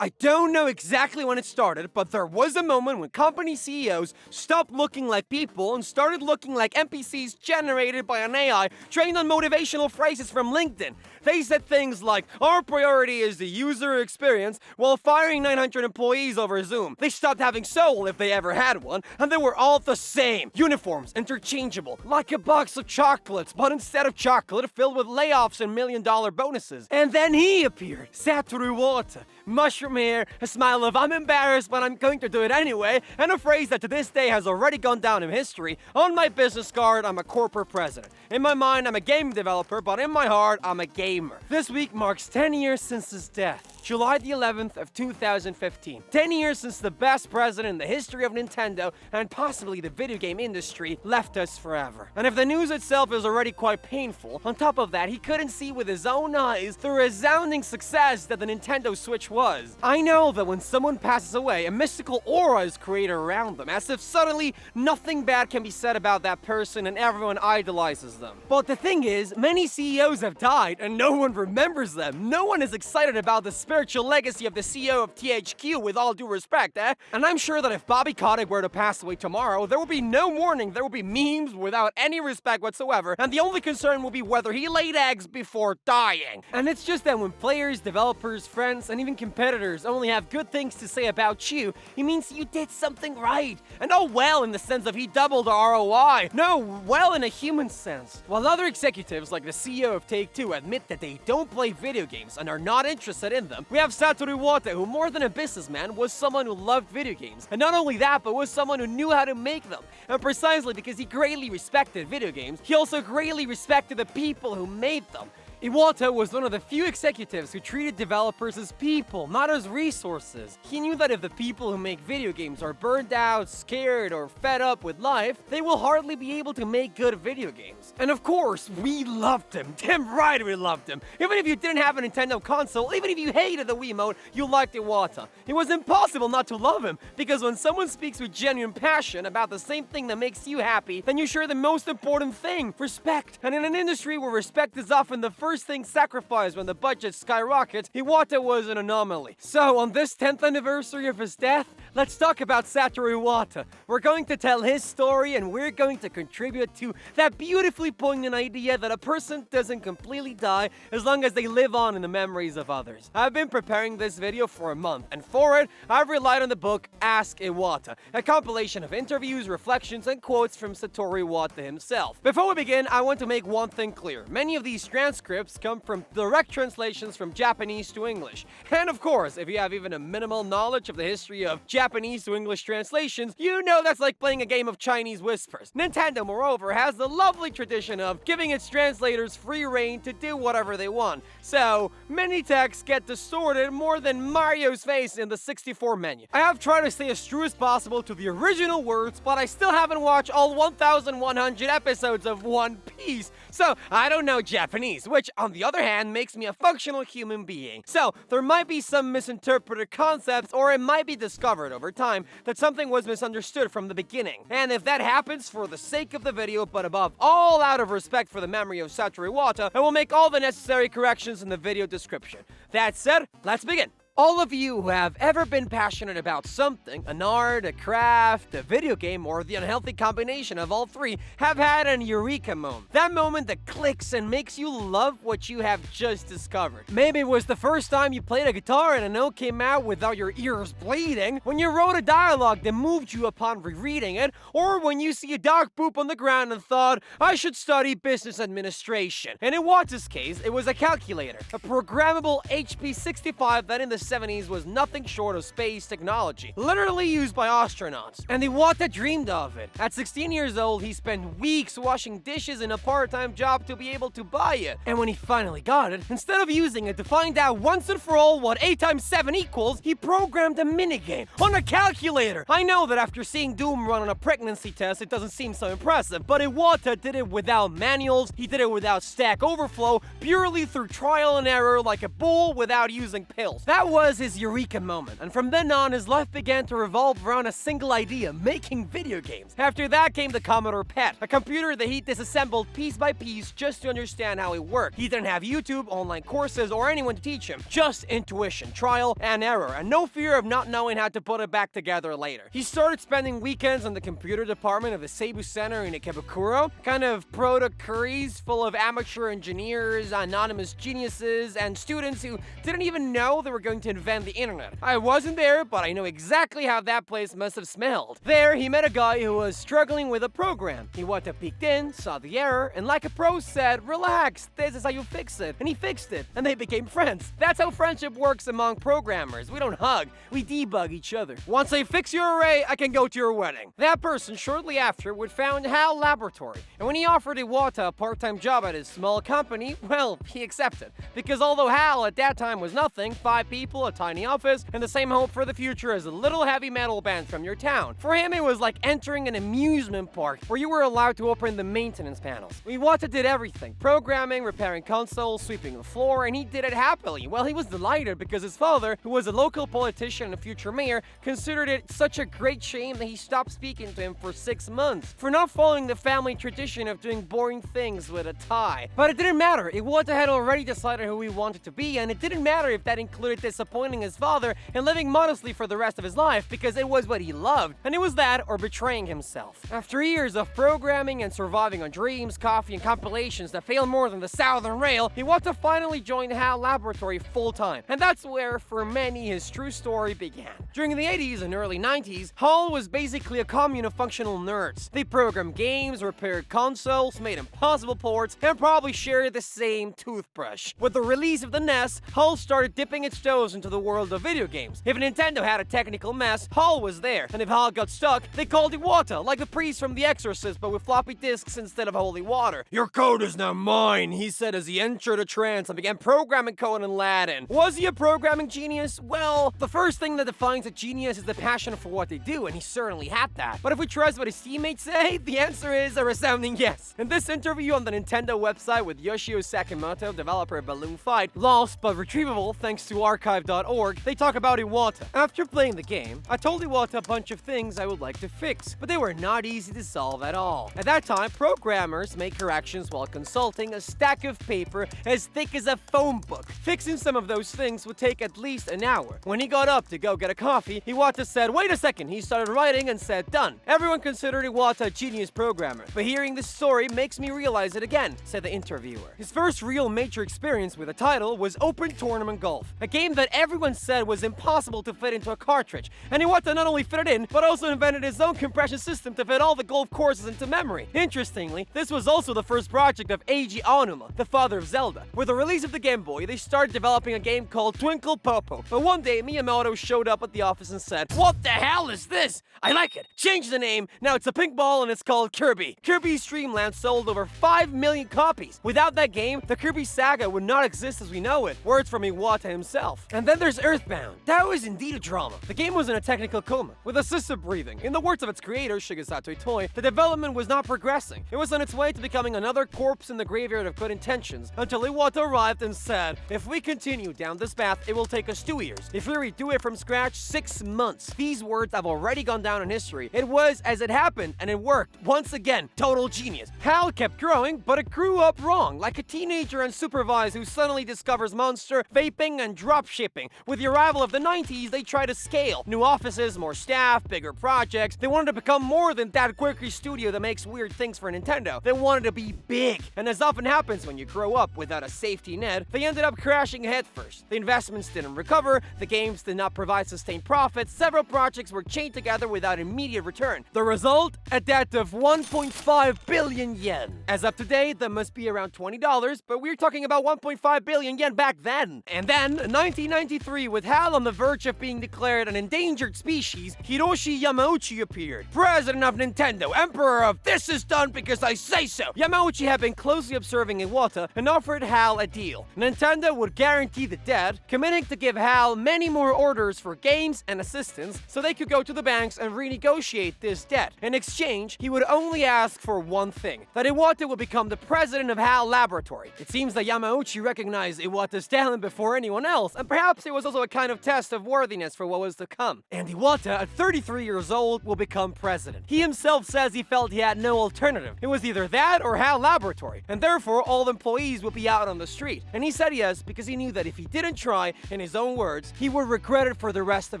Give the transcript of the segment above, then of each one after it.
I don't know exactly when it started, but there was a moment when company CEOs stopped looking like people and started looking like NPCs generated by an AI trained on motivational phrases from LinkedIn. They said things like, "Our priority is the user experience," while firing 900 employees over Zoom. They stopped having soul if they ever had one, and they were all the same. Uniforms, interchangeable, like a box of chocolates, but instead of chocolate, filled with layoffs and million-dollar bonuses. And then he appeared, Satoru Iwata. Mushroom hair, a smile of "I'm embarrassed, but I'm going to do it anyway," and a phrase that to this day has already gone down in history. On my business card, I'm a corporate president. In my mind, I'm a game developer, but in my heart, I'm a gamer. This week marks 10 years since his death, July the 11th of 2015. 10 years since the best president in the history of Nintendo and possibly the video game industry left us forever. And if the news itself is already quite painful, on top of that, he couldn't see with his own eyes the resounding success that the Nintendo Switch was. I know that when someone passes away, a mystical aura is created around them, as if suddenly nothing bad can be said about that person and everyone idolizes them. But the thing is, many CEOs have died and no one remembers them. No one is excited about the spiritual legacy of the CEO of THQ, with all due respect, eh? And I'm sure that if Bobby Kotick were to pass away tomorrow, there will be no mourning, there will be memes without any respect whatsoever, and the only concern will be whether he laid eggs before dying. And it's just that when players, developers, friends, and even competitors only have good things to say about you, it means you did something right. And not well in the sense of he doubled the ROI. No, well in a human sense. While other executives like the CEO of Take-Two admit that they don't play video games and are not interested in them, we have Satoru Iwata, who more than a businessman was someone who loved video games. And not only that, but was someone who knew how to make them. And precisely because he greatly respected video games, he also greatly respected the people who made them. Iwata was one of the few executives who treated developers as people, not as resources. He knew that if the people who make video games are burned out, scared, or fed up with life, they will hardly be able to make good video games. And of course, we loved him. Damn right we loved him. Even if you didn't have a Nintendo console, even if you hated the Wiimote, you liked Iwata. It was impossible not to love him, because when someone speaks with genuine passion about the same thing that makes you happy, then you share the most important thing, respect. And in an industry where respect is often the first thing sacrificed when the budget skyrockets, Iwata was an anomaly. So, on this 10th anniversary of his death, let's talk about Satoru Iwata. We're going to tell his story, and we're going to contribute to that beautifully poignant idea that a person doesn't completely die as long as they live on in the memories of others. I've been preparing this video for a month, and for it, I've relied on the book Ask Iwata, a compilation of interviews, reflections, and quotes from Satoru Iwata himself. Before we begin, I want to make one thing clear. Many of these transcripts come from direct translations from Japanese to English. And of course, if you have even a minimal knowledge of the history of Japanese to English translations, you know that's like playing a game of Chinese whispers. Nintendo, moreover, has the lovely tradition of giving its translators free rein to do whatever they want. So, many texts get distorted more than Mario's face in the 64 menu. I have tried to stay as true as possible to the original words, but I still haven't watched all 1,100 episodes of One Piece, so I don't know Japanese, which on the other hand makes me a functional human being. So there might be some misinterpreted concepts, or it might be discovered over time that something was misunderstood from the beginning. And if that happens for the sake of the video, but above all out of respect for the memory of Satoru Iwata, I will make all the necessary corrections in the video description. That said, let's begin. All of you who have ever been passionate about something, an art, a craft, a video game, or the unhealthy combination of all three, have had an eureka moment. That moment that clicks and makes you love what you have just discovered. Maybe it was the first time you played a guitar and a note came out without your ears bleeding, when you wrote a dialogue that moved you upon rereading it, or when you see a dog poop on the ground and thought, "I should study business administration." And in Iwata's case, it was a calculator, a programmable HP 65 that in the 70s was nothing short of space technology, literally used by astronauts. And Iwata dreamed of it. At 16 years old, he spent weeks washing dishes in a part-time job to be able to buy it. And when he finally got it, instead of using it to find out once and for all what 8 times 7 equals, he programmed a minigame on a calculator. I know that after seeing Doom run on a pregnancy test, it doesn't seem so impressive, but Iwata did it without manuals, he did it without Stack Overflow, purely through trial and error like a bull without using pills. That was his eureka moment, and from then on, his life began to revolve around a single idea: making video games. After that came the Commodore PET, a computer that he disassembled piece by piece just to understand how it worked. He didn't have YouTube, online courses, or anyone to teach him. Just intuition, trial and error, and no fear of not knowing how to put it back together later. He started spending weekends in the computer department of the Seibu Center in Ikebukuro, kind of proto-curies full of amateur engineers, anonymous geniuses, and students who didn't even know they were going to invent the internet. I wasn't there, but I know exactly how that place must have smelled. There, he met a guy who was struggling with a program. Iwata peeked in, saw the error, and like a pro said, "Relax, this is how you fix it." And he fixed it, and they became friends. That's how friendship works among programmers. We don't hug, we debug each other. Once I fix your array, I can go to your wedding. That person shortly after would found HAL Laboratory, and when he offered Iwata a part-time job at his small company, well, he accepted. Because although HAL at that time was nothing, 5 people, a tiny office, and the same hope for the future as a little heavy metal band from your town. For him, it was like entering an amusement park where you were allowed to open the maintenance panels. Iwata did everything: programming, repairing consoles, sweeping the floor, and he did it happily. Well, he was delighted because his father, who was a local politician and a future mayor, considered it such a great shame that he stopped speaking to him for 6 months for not following the family tradition of doing boring things with a tie. But it didn't matter. Iwata had already decided who he wanted to be, and it didn't matter if that included disappointing his father and living modestly for the rest of his life, because it was what he loved, and it was that or betraying himself. After years of programming and surviving on dreams, coffee, and compilations that failed more than the Southern Rail, Iwata finally joined HAL Laboratory full-time, and that's where, for many, his true story began. During the 80s and early 90s, HAL was basically a commune of functional nerds. They programmed games, repaired consoles, made impossible ports, and probably shared the same toothbrush. With the release of the NES, HAL started dipping its toes into the world of video games. If Nintendo had a technical mess, HAL was there, and if HAL got stuck, they called Iwata, like the priest from The Exorcist, but with floppy disks instead of holy water. "Your code is now mine," he said as he entered a trance and began programming code in Latin. Was he a programming genius? Well, the first thing that defines a genius is the passion for what they do, and he certainly had that. But if we trust what his teammates say, the answer is a resounding yes. In this interview on the Nintendo website with Yoshio Sakamoto, developer of Balloon Fight, lost but retrievable thanks to archive.org, they talk about Iwata. "After playing the game, I told Iwata a bunch of things I would like to fix, but they were not easy to solve at all. At that time, programmers make corrections while consulting a stack of paper as thick as a phone book. Fixing some of those things would take at least an hour. When he got up to go get a coffee, Iwata said, 'Wait a second.' He started writing and said, 'Done.' Everyone considered Iwata a genius programmer, but hearing this story makes me realize it again," said the interviewer. His first real major experience with a title was Open Tournament Golf, a game that everyone said was impossible to fit into a cartridge, and Iwata not only fit it in, but also invented his own compression system to fit all the golf courses into memory. Interestingly, this was also the first project of Eiji Aonuma, the father of Zelda. With the release of the Game Boy, they started developing a game called Twinkle Popo, but one day Miyamoto showed up at the office and said, "What the hell is this? I like it. Change the name. Now it's a pink ball and it's called Kirby." Kirby's Dream Land sold over 5 million copies. Without that game, the Kirby saga would not exist as we know it. Words from Iwata himself. And then there's Earthbound. That was indeed a drama. The game was in a technical coma, with assisted breathing. In the words of its creator, Shigesato Itoi, the development was not progressing. It was on its way to becoming another corpse in the graveyard of good intentions, until Iwata arrived and said, "If we continue down this path, it will take us 2 years. If we redo it from scratch, 6 months. These words have already gone down in history. It was as it happened, and it worked. Once again, total genius." HAL kept growing, but it grew up wrong, like a teenager unsupervised who suddenly discovers Monster, vaping, and dropshipping. With the arrival of the 90s, they tried to scale. New offices, more staff, bigger projects. They wanted to become more than that quirky studio that makes weird things for Nintendo. They wanted to be big. And as often happens when you grow up without a safety net, they ended up crashing headfirst. The investments didn't recover, the games did not provide sustained profits, several projects were chained together without immediate return. The result? A debt of 1.5 billion yen. As of today, that must be around $20, but we're talking about 1.5 billion yen back then. And then, in 1993, with HAL on the verge of being declared an endangered species, Hiroshi Yamauchi appeared. President of Nintendo, emperor of "this is done because I say so." Yamauchi had been closely observing Iwata and offered HAL a deal. Nintendo would guarantee the debt, committing to give HAL many more orders for games and assistance so they could go to the banks and renegotiate this debt. In exchange, he would only ask for one thing: that Iwata would become the president of HAL Laboratory. It seems that Yamauchi recognized Iwata's talent before anyone else, and perhaps perhaps it was also a kind of test of worthiness for what was to come. And Iwata, at 33 years old, will become president. He himself says he felt he had no alternative. It was either that or HAL Laboratory, and therefore all employees would be out on the street. And he said yes because he knew that if he didn't try, in his own words, he would regret it for the rest of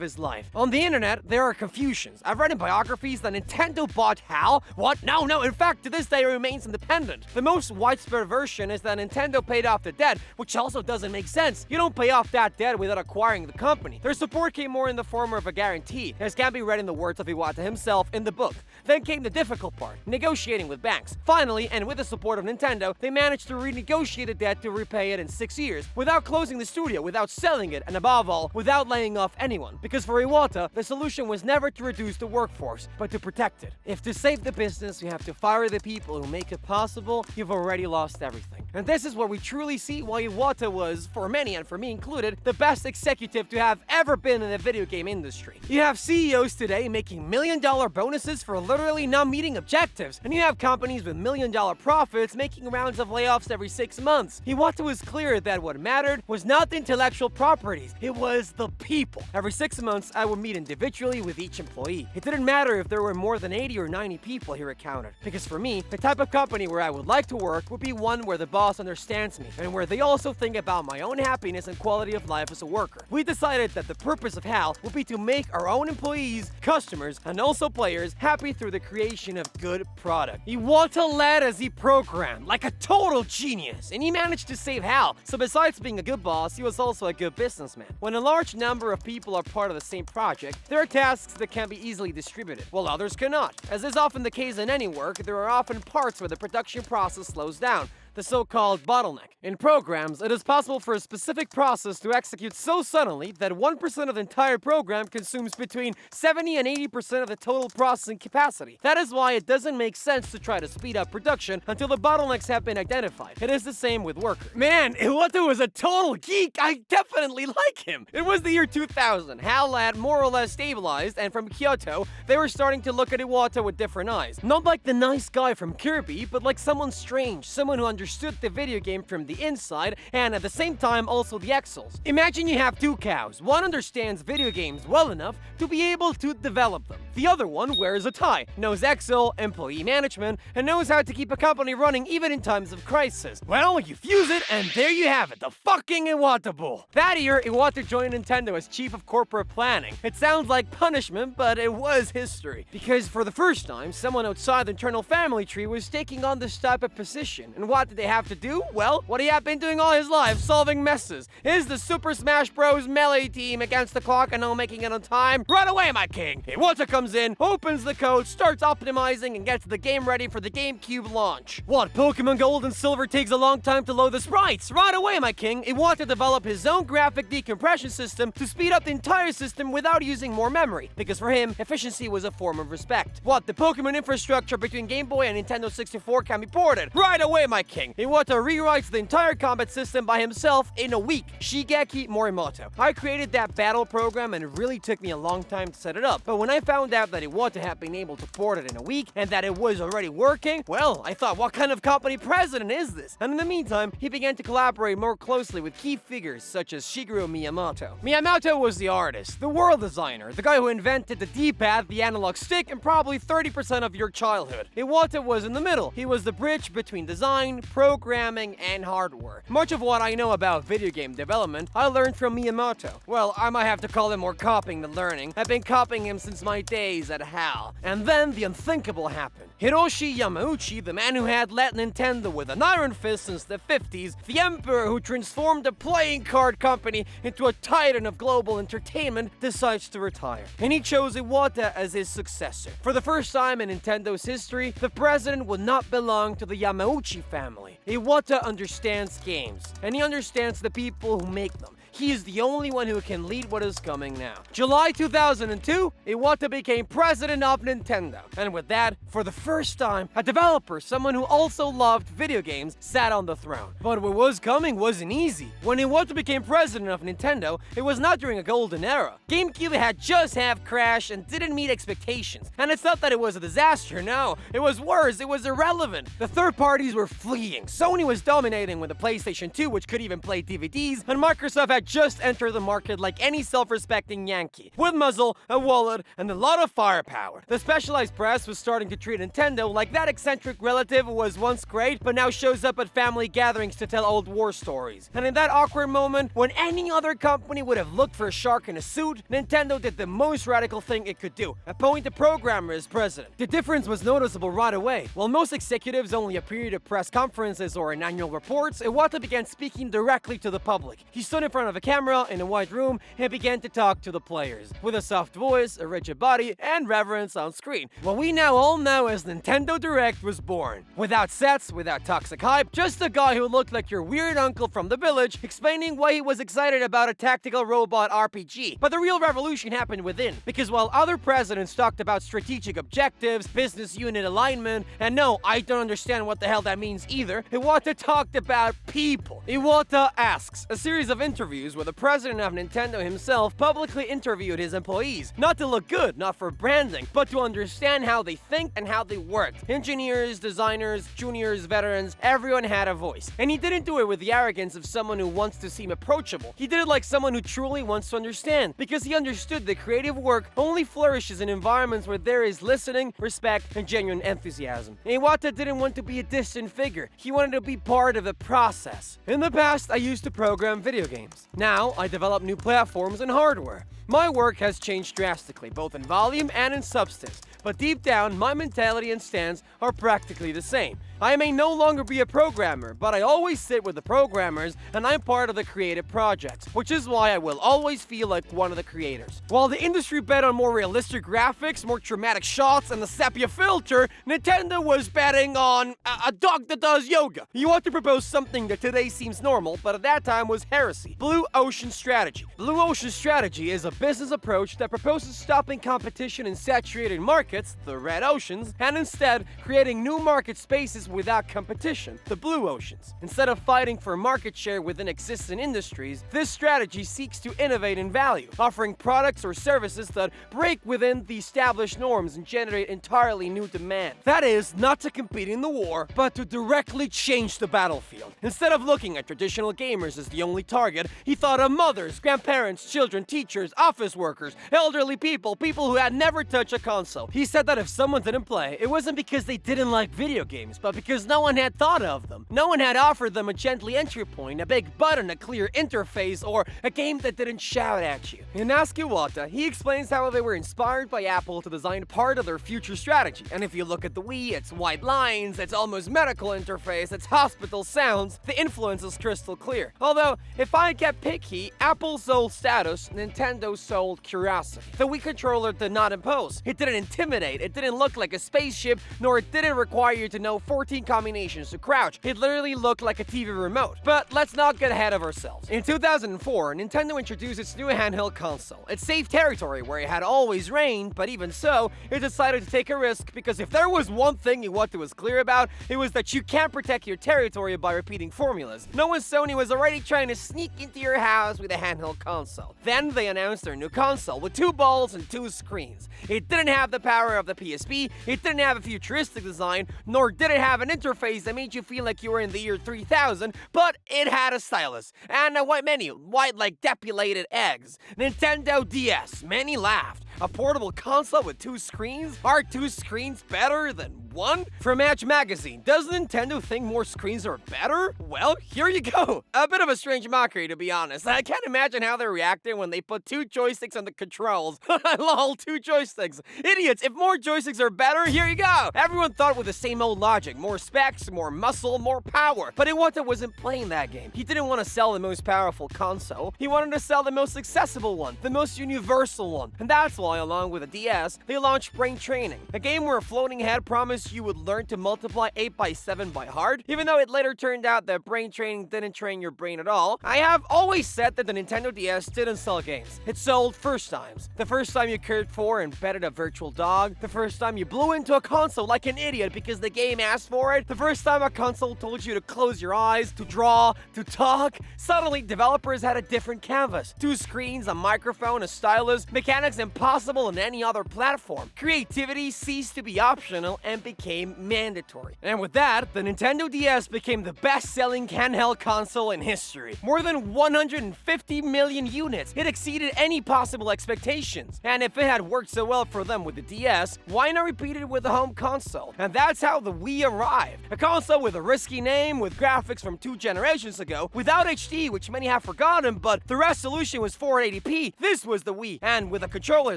his life. On the internet, there are confusions. I've read in biographies that Nintendo bought HAL. What? No, in fact, to this day it remains independent. The most widespread version is that Nintendo paid off the debt, which also doesn't make sense. You don't pay off that debt without acquiring the company. Their support came more in the form of a guarantee, as can be read in the words of Iwata himself in the book. Then came the difficult part, negotiating with banks. Finally, and with the support of Nintendo, they managed to renegotiate the debt to repay it in 6 years, without closing the studio, without selling it, and above all, without laying off anyone. Because for Iwata, the solution was never to reduce the workforce, but to protect it. If to save the business you have to fire the people who make it possible, you've already lost everything. And this is where we truly see why Iwata was, for many and for me included, the best executive to have ever been in the video game industry. You have CEOs today making million-dollar bonuses for literally not meeting objectives, and you have companies with million-dollar profits making rounds of layoffs every 6 months. Iwata was clear that what mattered was not the intellectual properties, it was the people. Every 6 months, I would meet individually with each employee. It didn't matter if there were more than 80 or 90 people he recounted, because for me, the type of company where I would like to work would be one where the boss understands me, and where they also think about my own happiness and quality of life as a worker. We decided that the purpose of HAL would be to make our own employees, customers, and also players happy through the creation of good product. Iwata led as he programmed, like a total genius, and he managed to save HAL. So besides being a good boss, he was also a good businessman. When a large number of people are part of the same project, there are tasks that can be easily distributed, while others cannot. As is often the case in any work, there are often parts where the production process slows down, the so-called bottleneck. In programs, it is possible for a specific process to execute so suddenly that 1% of the entire program consumes between 70 and 80% of the total processing capacity. That is why it doesn't make sense to try to speed up production until the bottlenecks have been identified. It is the same with workers. Man, Iwata was a total geek. I definitely like him. It was the year 2000. HAL had more or less stabilized, and from Kyoto, they were starting to look at Iwata with different eyes. Not like the nice guy from Kirby, but like someone strange, someone who understood the video game from the inside, and at the same time also the exels. Imagine you have two cows. One understands video games well enough to be able to develop them. The other one wears a tie, knows Excel, employee management, and knows how to keep a company running even in times of crisis. Well, you fuse it, and there you have it, the fucking Iwata Bull. That year, Iwata joined Nintendo as chief of corporate planning. It sounds like punishment, but it was history. Because for the first time, someone outside the internal family tree was taking on this type of position. And what did they have to do? Well, what he had been doing all his life, solving messes. Is the Super Smash Bros. Melee team against the clock and not making it on time? Right away, my king! Iwata comes in, opens the code, starts optimizing, and gets the game ready for the GameCube launch. What, Pokemon Gold and Silver takes a long time to load the sprites? Right away, my king! Iwata developed his own graphic decompression system to speed up the entire system without using more memory, because for him, efficiency was a form of respect. What, the Pokemon infrastructure between Game Boy and Nintendo 64 can be ported? Right away, my king! Iwata rewrites the entire combat system by himself in a week. Shigeki Morimoto. I created that battle program and it really took me a long time to set it up, but when I found out that Iwata had been able to port it in a week and that it was already working, well, I thought, what kind of company president is this? And in the meantime, he began to collaborate more closely with key figures such as Shigeru Miyamoto. Miyamoto was the artist, the world designer, the guy who invented the D-pad, the analog stick, and probably 30% of your childhood. Iwata was in the middle. He was the bridge between design, programming, and hardware. Much of what I know about video game development, I learned from Miyamoto. Well, I might have to call it more copying than learning. I've been copying him since my days at HAL. And then the unthinkable happened. Hiroshi Yamauchi, the man who had led Nintendo with an iron fist since the 50s, the emperor who transformed a playing card company into a titan of global entertainment, decides to retire. And he chose Iwata as his successor. For the first time in Nintendo's history, the president would not belong to the Yamauchi family. Iwata understands games, and he understands the people who make them. He is the only one who can lead what is coming now. July 2002, Iwata became president of Nintendo. And with that, for the first time, a developer, someone who also loved video games, sat on the throne. But what was coming wasn't easy. When Iwata became president of Nintendo, it was not during a golden era. GameCube had just half crashed and didn't meet expectations. And it's not that it was a disaster, no. It was worse, it was irrelevant. The third parties were fleeing. Sony was dominating with the PlayStation 2, which could even play DVDs, and Microsoft had had just entered the market like any self-respecting Yankee, with muscle, a wallet, and a lot of firepower. The specialized press was starting to treat Nintendo like that eccentric relative who was once great, but now shows up at family gatherings to tell old war stories. And in that awkward moment, when any other company would have looked for a shark in a suit, Nintendo did the most radical thing it could do: appoint a programmer as president. The difference was noticeable right away. While most executives only appeared at press conferences or in annual reports, Iwata began speaking directly to the public. He stood in front of a camera in a white room and began to talk to the players, with a soft voice, a rigid body, and reverence on screen. What we now all know as Nintendo Direct was born. Without sets, without toxic hype, just a guy who looked like your weird uncle from the village, explaining why he was excited about a tactical robot RPG. But the real revolution happened within, because while other presidents talked about strategic objectives, business unit alignment, and no, I don't understand what the hell that means either, Iwata talked about people. Iwata Asks, a series of interviews where the president of Nintendo himself publicly interviewed his employees, not to look good, not for branding, but to understand how they think and how they worked. Engineers, designers, juniors, veterans, everyone had a voice. And he didn't do it with the arrogance of someone who wants to seem approachable. He did it like someone who truly wants to understand, because he understood that creative work only flourishes in environments where there is listening, respect, and genuine enthusiasm. Iwata didn't want to be a distant figure. He wanted to be part of the process. In the past, I used to program video games. Now, I develop new platforms and hardware. My work has changed drastically, both in volume and in substance, but deep down, my mentality and stance are practically the same. I may no longer be a programmer, but I always sit with the programmers, and I'm part of the creative projects, which is why I will always feel like one of the creators. While the industry bet on more realistic graphics, more dramatic shots, and the sepia filter, Nintendo was betting on a dog that does yoga. You want to propose something that today seems normal, but at that time was heresy: Blue Ocean Strategy. Blue Ocean Strategy is a business approach that proposes stopping competition in saturated markets, the red oceans, and instead creating new market spaces without competition, the blue oceans. Instead of fighting for market share within existing industries, this strategy seeks to innovate in value, offering products or services that break within the established norms and generate entirely new demand. That is, not to compete in the war, but to directly change the battlefield. Instead of looking at traditional gamers as the only target, he thought of mothers, grandparents, children, teachers, office workers, elderly people who had never touched a console. He said that if someone didn't play, it wasn't because they didn't like video games, but because no one had thought of them. No one had offered them a gently entry point, a big button, a clear interface, or a game that didn't shout at you. In Ask Iwata, he explains how they were inspired by Apple to design part of their future strategy. And if you look at the Wii, it's white lines, it's almost medical interface, it's hospital sounds. The influence is crystal clear. Although, if I get picky, Apple sold status, Nintendo sold curiosity. The Wii controller did not impose. It didn't intimidate. It didn't look like a spaceship, nor it didn't require you to know 14 combinations to crouch. It literally looked like a TV remote. But let's not get ahead of ourselves. In 2004, Nintendo introduced its new handheld console. It saved territory where it had always reigned, but even so, it decided to take a risk, because if there was one thing Iwata was clear about, it was that you can't protect your territory by repeating formulas. Knowing Sony was already trying to sneak into your house with a handheld console. Then they announced their new console with 2 balls and 2 screens. It didn't have the power of the PSP, it didn't have a futuristic design, nor did it have an interface that made you feel like you were in the year 3000, but it had a stylus and a white menu, white like depolated eggs. Nintendo DS. Many laughed. A portable console with 2 screens? Are 2 screens better than 1? From Edge Magazine, does Nintendo think more screens are better? Well, here you go. A bit of a strange mockery, to be honest. I can't imagine how they're reacting when they put 2 joysticks on the controls. Lol, 2 joysticks. Idiots, if more joysticks are better, here you go. Everyone thought with the same old logic. More specs, more muscle, more power. But Iwata wasn't playing that game. He didn't want to sell the most powerful console. He wanted to sell the most accessible one, the most universal one. And that's why, along with a DS, they launched Brain Training, a game where a floating head promised you would learn to multiply 8x7 by heart, even though it later turned out that Brain Training didn't train your brain at all. I have always said that the Nintendo DS didn't sell games. It sold first times. The first time you cared for and petted a virtual dog, the first time you blew into a console like an idiot because the game asked for it, the first time a console told you to close your eyes, to draw, to talk. Suddenly, developers had a different canvas. 2 screens, a microphone, a stylus, mechanics impossible possible on any other platform. Creativity ceased to be optional and became mandatory. And with that, the Nintendo DS became the best-selling handheld console in history. More than 150 million units. It exceeded any possible expectations. And if it had worked so well for them with the DS, why not repeat it with the home console? And that's how the Wii arrived. A console with a risky name, with graphics from 2 generations ago, without HD, which many have forgotten, but the resolution was 480p. This was the Wii. And with a controller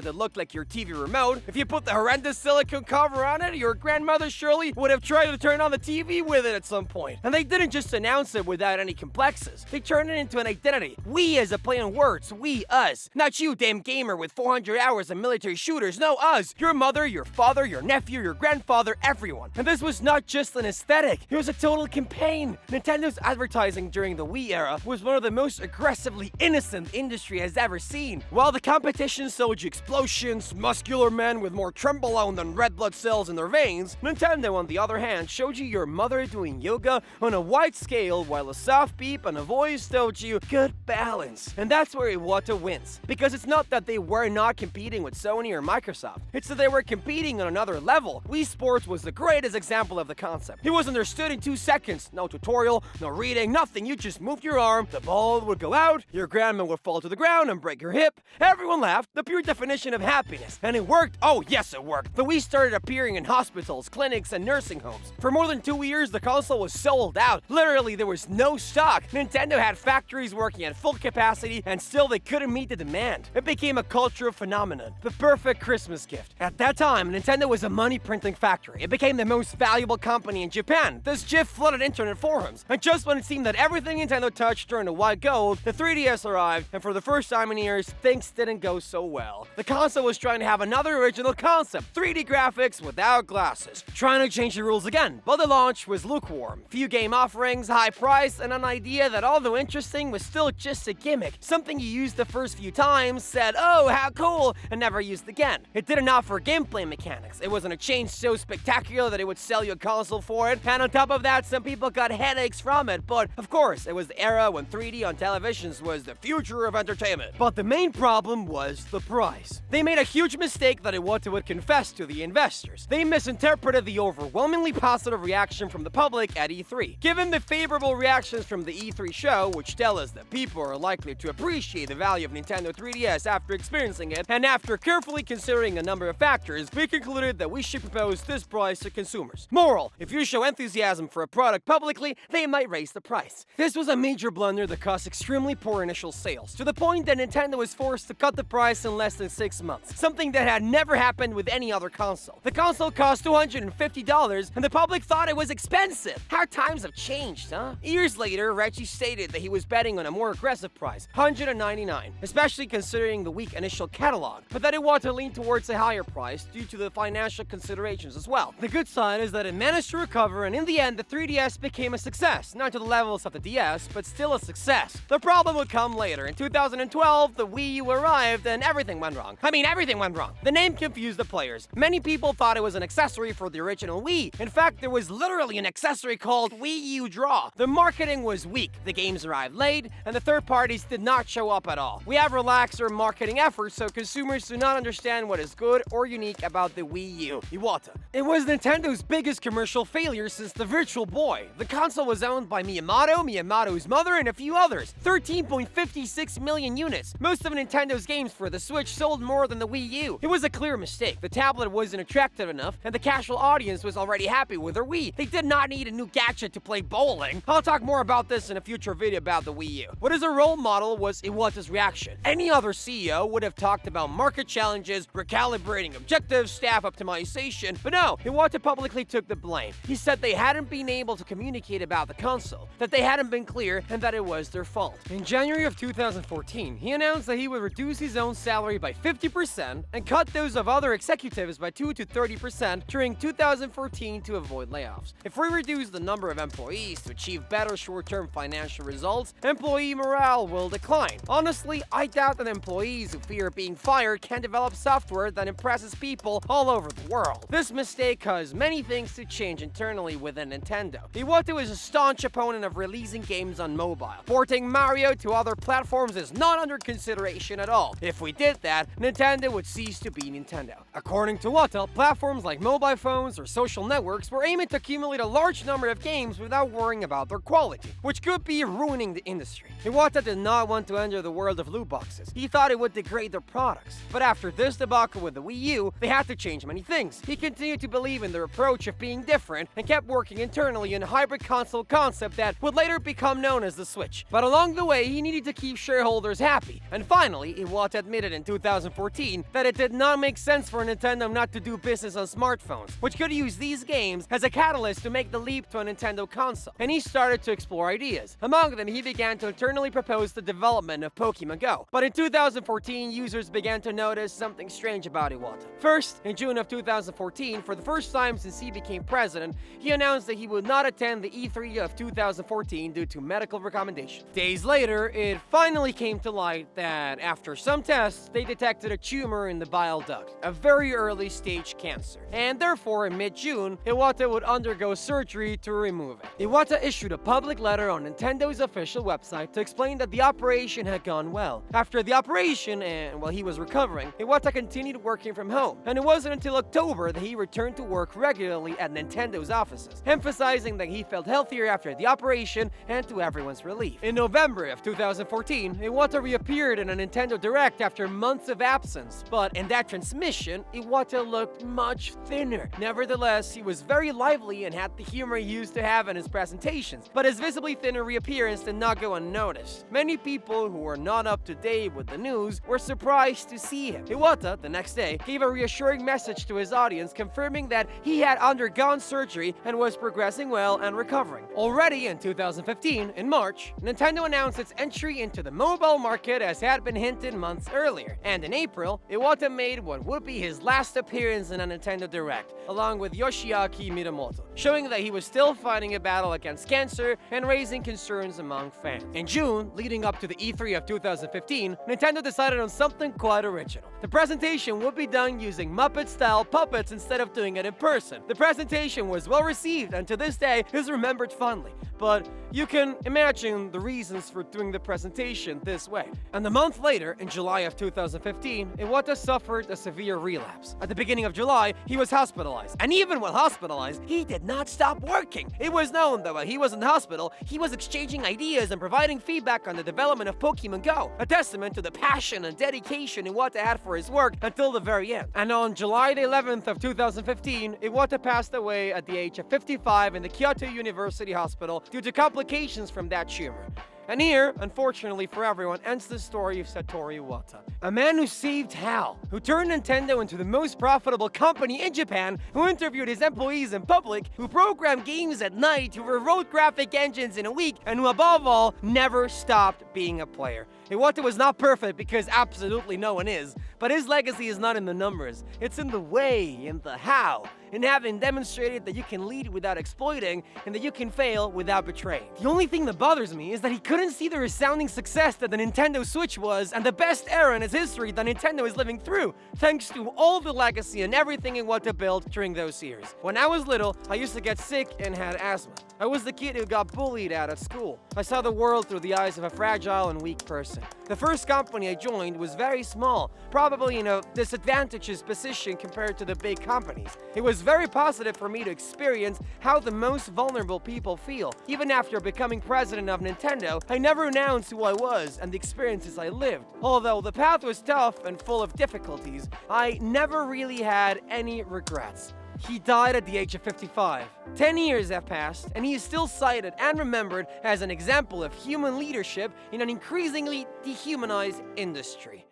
that looked like your TV remote, if you put the horrendous silicone cover on it, your grandmother surely would have tried to turn on the TV with it at some point. And they didn't just announce it without any complexes. They turned it into an identity. We as a play on words. We, us. Not you, damn gamer with 400 hours of military shooters. No, us. Your mother, your father, your nephew, your grandfather, everyone. And this was not just an aesthetic. It was a total campaign. Nintendo's advertising during the Wii era was one of the most aggressively innocent industry has ever seen. While the competition sold you explosions, muscular men with more trembolone than red blood cells in their veins, Nintendo, on the other hand, showed you your mother doing yoga on a wide scale while a soft beep and a voice told you good balance. And that's where Iwata wins. Because it's not that they were not competing with Sony or Microsoft. It's that they were competing on another level. Wii Sports was the greatest example of the concept. It was understood in 2 seconds. No tutorial, no reading, nothing. You just moved your arm, the ball would go out, your grandma would fall to the ground and break her hip. Everyone laughed. The pure definition of happiness. And it worked. Oh, yes, it worked. The Wii started appearing in hospitals, clinics, and nursing homes. For more than 2 years, the console was sold out. Literally, there was no stock. Nintendo had factories working at full capacity, and still they couldn't meet the demand. It became a cultural phenomenon. The perfect Christmas gift. At that time, Nintendo was a money printing factory. It became the most valuable company in Japan. This GIF flooded internet forums. And just when it seemed that everything Nintendo touched turned to white gold, the 3DS arrived, and for the first time in years, things didn't go so well. The console was trying to have another original concept, 3D graphics without glasses. Trying to change the rules again, but the launch was lukewarm. Few game offerings, high price, and an idea that although interesting was still just a gimmick. Something you used the first few times, said, oh, how cool, and never used again. It didn't offer gameplay mechanics. It wasn't a change so spectacular that it would sell you a console for it, and on top of that, some people got headaches from it, but of course, it was the era when 3D on televisions was the future of entertainment. But the main problem was the price. They made a huge mistake that Iwata would confess to the investors. They misinterpreted the overwhelmingly positive reaction from the public at E3. Given the favorable reactions from the E3 show, which tell us that people are likely to appreciate the value of Nintendo 3DS after experiencing it, and after carefully considering a number of factors, we concluded that we should propose this price to consumers. Moral: if you show enthusiasm for a product publicly, they might raise the price. This was a major blunder that caused extremely poor initial sales, to the point that Nintendo was forced to cut the price in less than 6 months, something that had never happened with any other console. The console cost $250, and the public thought it was expensive. How times have changed, huh? Years later, Reggie stated that he was betting on a more aggressive price, $199, especially considering the weak initial catalog, but that Iwata leaned towards a higher price due to the financial considerations as well. The good sign is that it managed to recover, and in the end, the 3DS became a success, not to the levels of the DS, but still a success. The problem would come later. In 2012, the Wii U arrived, and everything went wrong. Everything went wrong. The name confused the players. Many people thought it was an accessory for the original Wii. In fact, there was literally an accessory called Wii U Draw. The marketing was weak, the games arrived late, and the third parties did not show up at all. We have relaxed our marketing efforts so consumers do not understand what is good or unique about the Wii U. Iwata. It was Nintendo's biggest commercial failure since the Virtual Boy. The console was owned by Miyamoto, Miyamoto's mother, and a few others. 13.56 million units. Most of Nintendo's games for the Switch sold more than the Wii U. It was a clear mistake. The tablet wasn't attractive enough, and the casual audience was already happy with their Wii. They did not need a new gadget to play bowling. I'll talk more about this in a future video about the Wii U. What is a role model was Iwata's reaction. Any other CEO would have talked about market challenges, recalibrating objectives, staff optimization, but no, Iwata publicly took the blame. He said they hadn't been able to communicate about the console, that they hadn't been clear, and that it was their fault. In January of 2014, he announced that he would reduce his own salary by 50% and cut those of other executives by 2 to 30% during 2014 to avoid layoffs. If we reduce the number of employees to achieve better short-term financial results, employee morale will decline. Honestly, I doubt that employees who fear being fired can develop software that impresses people all over the world. This mistake caused many things to change internally within Nintendo. Iwata is a staunch opponent of releasing games on mobile. Porting Mario to other platforms is not under consideration at all. If we did that, Nintendo Nintendo would cease to be Nintendo. According to Iwata, platforms like mobile phones or social networks were aiming to accumulate a large number of games without worrying about their quality, which could be ruining the industry. Iwata did not want to enter the world of loot boxes. He thought it would degrade their products. But after this debacle with the Wii U, they had to change many things. He continued to believe in their approach of being different and kept working internally on a hybrid console concept that would later become known as the Switch. But along the way, he needed to keep shareholders happy. And finally, Iwata admitted in 2014 that it did not make sense for Nintendo not to do business on smartphones, which could use these games as a catalyst to make the leap to a Nintendo console. And he started to explore ideas. Among them, he began to internally propose the development of Pokemon Go. But in 2014, users began to notice something strange about Iwata. First, in June of 2014, for the first time since he became president, he announced that he would not attend the E3 of 2014 due to medical recommendation. Days later, it finally came to light that after some tests, they detected a tumor in the bile duct, a very early stage cancer. And therefore, in mid-June, Iwata would undergo surgery to remove it. Iwata issued a public letter on Nintendo's official website to explain that the operation had gone well. After the operation, and while he was recovering, Iwata continued working from home, and it wasn't until October that he returned to work regularly at Nintendo's offices, emphasizing that he felt healthier after the operation and to everyone's relief. In November of 2014, Iwata reappeared in a Nintendo Direct after months of absence, but in that transmission, Iwata looked much thinner. Nevertheless, he was very lively and had the humor he used to have in his presentations, but his visibly thinner reappearance did not go unnoticed. Many people who were not up to date with the news were surprised to see him. Iwata, the next day, gave a reassuring message to his audience confirming that he had undergone surgery and was progressing well and recovering. Already in 2015, in March, Nintendo announced its entry into the mobile market as had been hinted months earlier, and in April, Iwata made what would be his last appearance in a Nintendo Direct, along with Yoshiaki Minamoto, showing that he was still fighting a battle against cancer and raising concerns among fans. In June, leading up to the E3 of 2015, Nintendo decided on something quite original. The presentation would be done using Muppet-style puppets instead of doing it in person. The presentation was well received and to this day is remembered fondly. But you can imagine the reasons for doing the presentation this way. And a month later, in July of 2015, Iwata suffered a severe relapse. At the beginning of July, he was hospitalized. And even while hospitalized, he did not stop working. It was known that while he was in the hospital, he was exchanging ideas and providing feedback on the development of Pokemon Go, a testament to the passion and dedication Iwata had for his work until the very end. And on July the 11th of 2015, Iwata passed away at the age of 55 in the Kyoto University Hospital due to complications from that tumor. And here, unfortunately for everyone, ends the story of Satoru Iwata. A man who saved HAL, who turned Nintendo into the most profitable company in Japan, who interviewed his employees in public, who programmed games at night, who rewrote graphic engines in a week, and who above all, never stopped being a player. Iwata was not perfect because absolutely no one is, but his legacy is not in the numbers. It's in the way, in the how, in having demonstrated that you can lead without exploiting and that you can fail without betraying. The only thing that bothers me is that he couldn't see the resounding success that the Nintendo Switch was and the best era in its history that Nintendo is living through, thanks to all the legacy and everything Iwata built during those years. When I was little, I used to get sick and had asthma. I was the kid who got bullied at school. I saw the world through the eyes of a fragile and weak person. The first company I joined was very small, probably in a disadvantageous position compared to the big companies. It was very positive for me to experience how the most vulnerable people feel. Even after becoming president of Nintendo, I never announced who I was and the experiences I lived. Although the path was tough and full of difficulties, I never really had any regrets. He died at the age of 55. 10 years have passed, and he is still cited and remembered as an example of human leadership in an increasingly dehumanized industry.